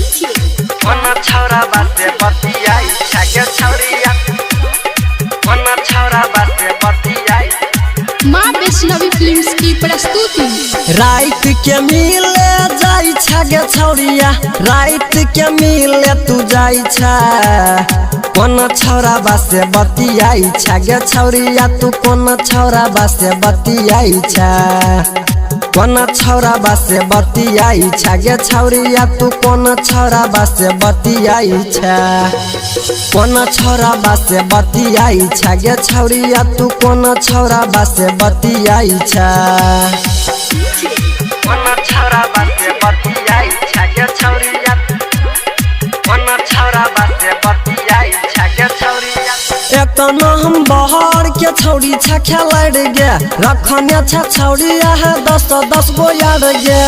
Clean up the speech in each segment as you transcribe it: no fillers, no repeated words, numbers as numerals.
वना छौरा बासे बतियाई छागे छौरिया वना छौरा बासे बतियाई। माँ वैष्णवी फिल्म्स की प्रस्तुति। रात के मिले जाई छागे छौरिया रात के मिले तू जाई छा कोन छौरा बासे बतियाई छागे छौरिया तू कोन छौरा बासे बतियाई छा कोन छौरा बासे बतियाई छागे छौरिया तू कोन छौरा बासे बतियाई छा कोन छौरा बासे बतियाई छागे छौरिया तू कोन छौरा बासे बतियाई छा वना छौरा बासे बतियाई छागे छौरिया वना छौरा बासे बतियाई छागे छौरिया। एक हम बहर के छौरी छा खेलर गे रखने छा छौरिया है 10 गो यार गे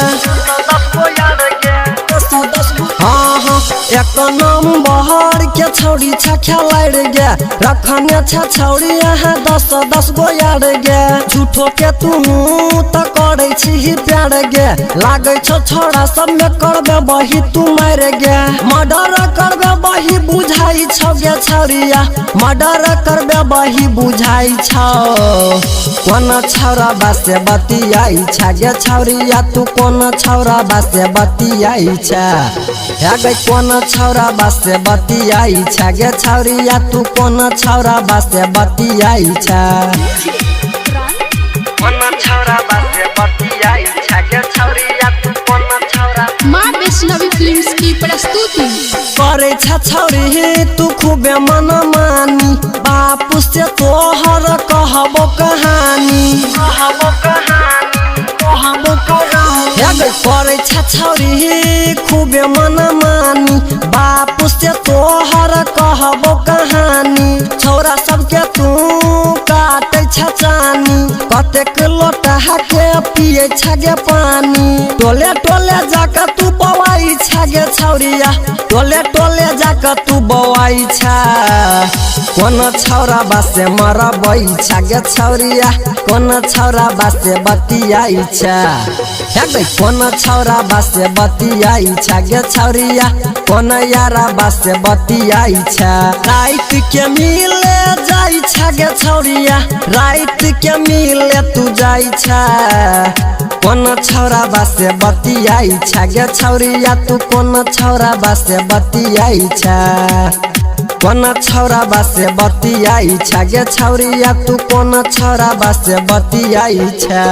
10 गो यार गे 10 गो हाँ एक नाम बहर के छौरी छा खेलर गे रखने छा छौरिया है 10 गो यार गे झूठो के तू त करे छी प्यार गे लागे छो छोड़ा सब में करबे बही तू मार गे मर्डर करबे बही बुझाई छौ गे छौरिया मर्डर करबे बही बुझाई छौ कोन छौरा बासे बतियाई छा गे छौरिया तू कोन छौरा बासे बतियाई छा हे गे कोन छौरा बासे बतियाई छा गे छौरिया तू कोन छौरा बासे बतियाई छा वना छौरा बासे बतियाई छागे छौरिया तू कोन छौरा। माँ वैष्णवी फिल्म्स की प्रस्तुति। करे छा छौरी तू खूबे मन मानी बापू से तोहर कहबो कहानी कहबो कहानी कहबो कहानी हे गे करे छा छौरी खूबे मन मानी बापू से तोहर कहबो कहानी छौरा सबके तू काटे छा चानी कतेक लोटा के पिए छागे पानी टोले टोले जाकर तू बवाई छागे छौरिया टोले टोले जाकर तू बवाई छा कोन छौरा बासे मरबई छागे छौरिया कोन छौरा बासे बतियाई छा हे गे कोन छौरा बासे बतियाई छागे छौरिया कोन यारा बासे बतियाई छा रात के मिले जाई छागे छौरिया रात के मिले तू जाई छा कोन छौरा बासे बतियाई छागे छौरिया तू कोन छौरा बासे बतियाई छा कोन छौरा बासे बतियाई छागे छौरिया तू कोन छौरा बासे बतियाई छा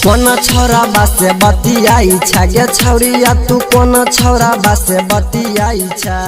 कोन छौरा बासे बतियाई छागे छौरिया तू कोन छौरा बासे बतियाई छा।